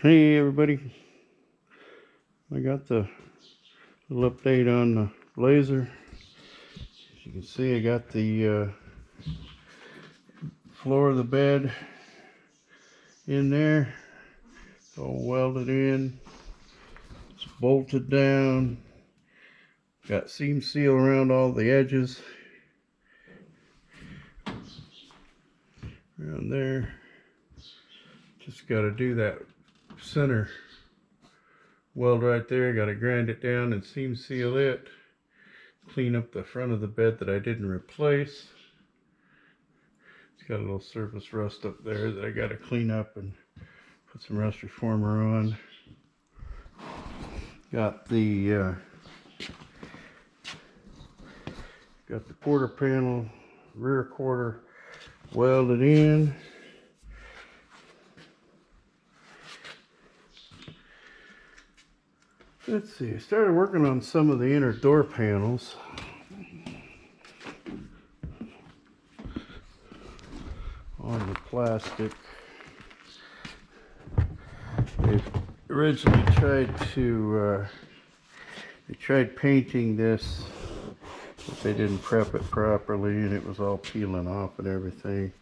Hey everybody, I got the little update on the laser. As you can see, I got the floor of the bed in there. It's all welded in. It's bolted down. Got seam seal around all the edges. Around there. Just got to do that center weld right there. Got to grind it down and seam seal it. Clean up the front of the bed that I didn't replace. It's got a little surface rust up there that I got to clean up and put some rust reformer on. Got the quarter panel, rear quarter welded in. Let's see, I started working on some of the inner door panels. On the plastic. They originally tried painting this, but they didn't prep it properly and it was all peeling off and everything.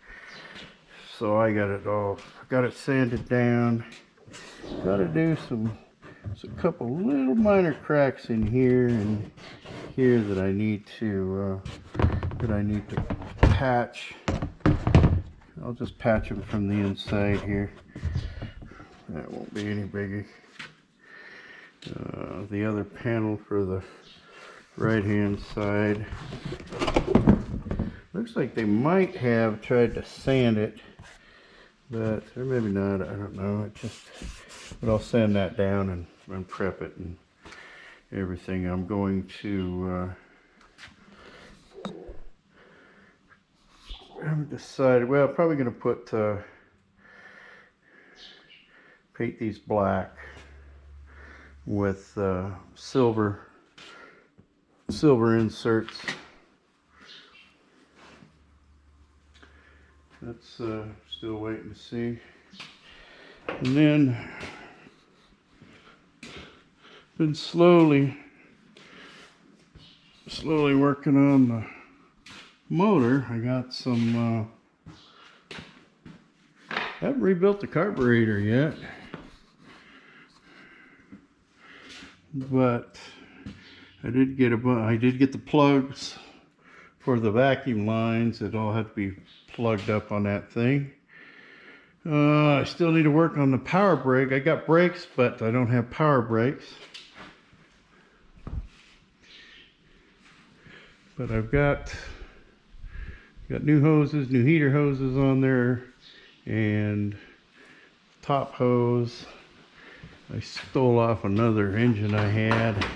So I got it sanded down. Got to do there's a couple little minor cracks in here and here that I need to patch. I'll just patch them from the inside here. That won't be any biggie. The other panel for the right hand side. Looks like they might have tried to sand it, but or maybe not, I don't know. But I'll sand that down and prep it and everything. I'm going to I haven't decided. Well, I'm probably going to put paint these black with silver inserts. That's still waiting to see. And then been slowly working on the motor. I got some haven't rebuilt the carburetor yet, but I did get the plugs for the vacuum lines. It all had to be plugged up on that thing. I still need to work on the power brake. I got brakes, but I don't have power brakes. But I've got new hoses, new heater hoses on there, and top hose. I stole off another engine I had,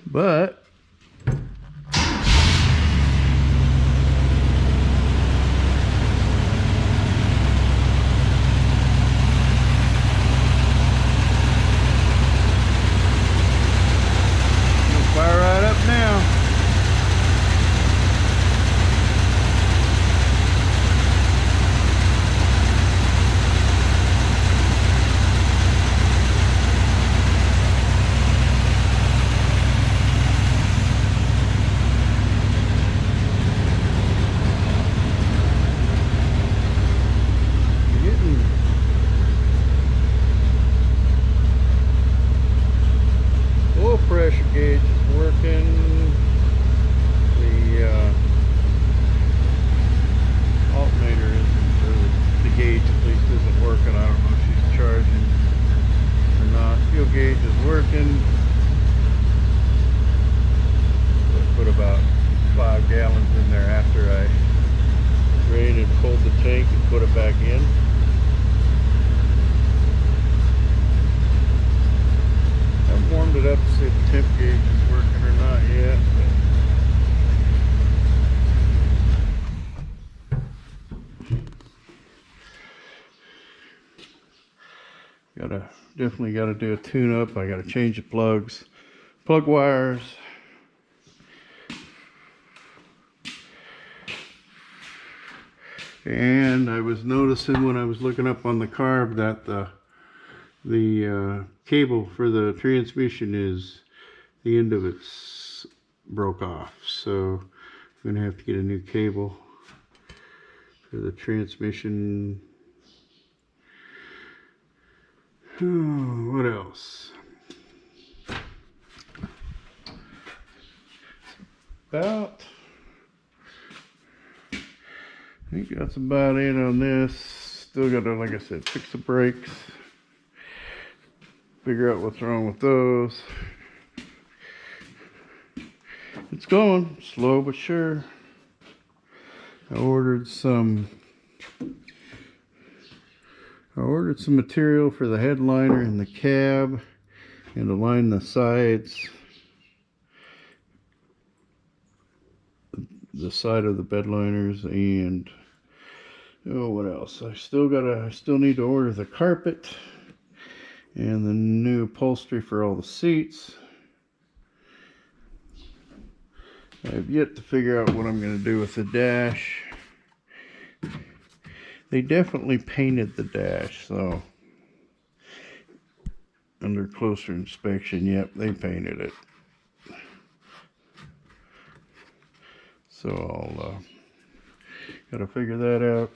but fire right up now. Oil pressure gauge is working. The alternator isn't, or the gauge at least isn't working. I don't know if she's charging or not. Fuel gauge is working. I put about 5 gallons in there after I drained and pulled the tank and put it back in. I've warmed it up to see if the temp gauge is working or not yet. Definitely gotta do a tune up. I gotta change the plugs, plug wires. And I was noticing when I was looking up on the carb that the cable for the transmission is, the end of it's broke off. So I'm gonna have to get a new cable for the transmission. Oh, what else? I think that's about it on this. Still gotta, like I said, fix the brakes, figure out what's wrong with those. It's going slow but sure. I ordered some material for the headliner and the cab, and to line the sides, the side of the bed liners, and oh, what else? I still need to order the carpet and the new upholstery for all the seats. I have yet to figure out what I'm going to do with the dash. They definitely painted the dash, so under closer inspection, yep, they painted it. So I'll gotta figure that out.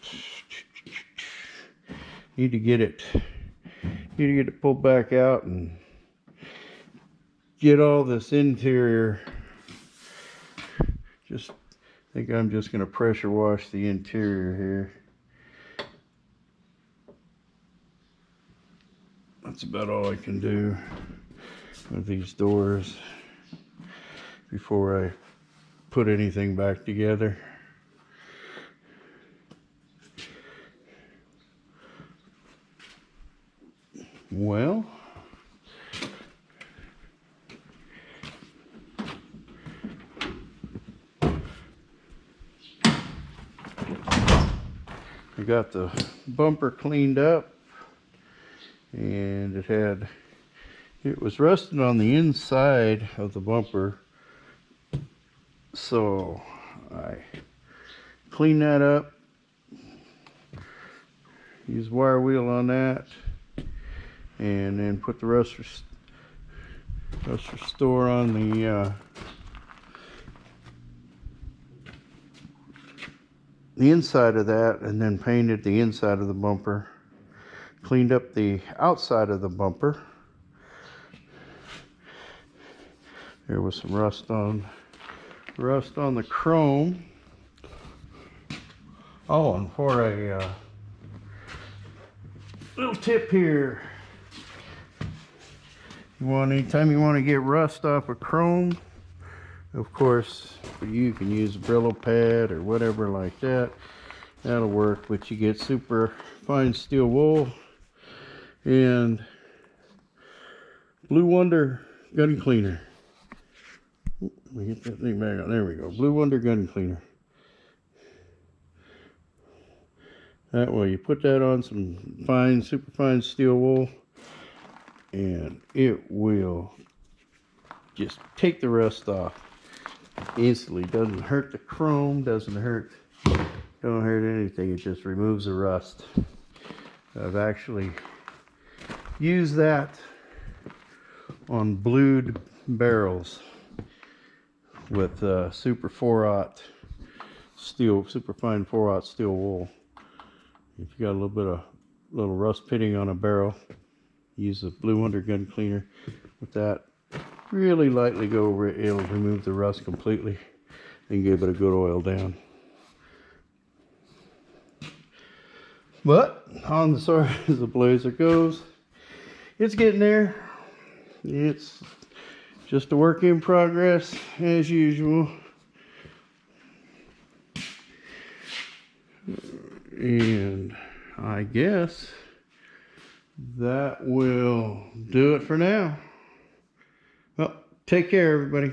Need to get it pulled back out and get all this interior. Just think I'm just gonna pressure wash the interior here. That's about all I can do with these doors before I put anything back together. Well, I got the bumper cleaned up, and it was rusted on the inside of the bumper, so I cleaned that up, used wire wheel on that, and then put the rust restore on the inside of that, and then painted the inside of the bumper. Cleaned up the outside of the bumper. There was some rust on the chrome. Oh, and for a little tip here, anytime you want to get rust off of chrome, of course you can use a Brillo pad or whatever like that. That'll work, but you get super fine steel wool and Blue Wonder gun cleaner. Let me get that thing back on. There we go. Blue Wonder gun cleaner. That way you put that on some fine, super fine steel wool, and it will just take the rust off instantly. Doesn't hurt the chrome, don't hurt anything. It just removes the rust. I've actually used that on blued barrels with super 4/0 steel, super fine 4/0 steel wool. If you got a little rust pitting on a barrel, use the Blue Wonder gun cleaner with that. Really lightly go over it. It'll remove the rust completely and give it a good oil down. But on the side as the Blazer goes, it's getting there. It's just a work in progress as usual. And I guess that will do it for now. Well, take care, everybody.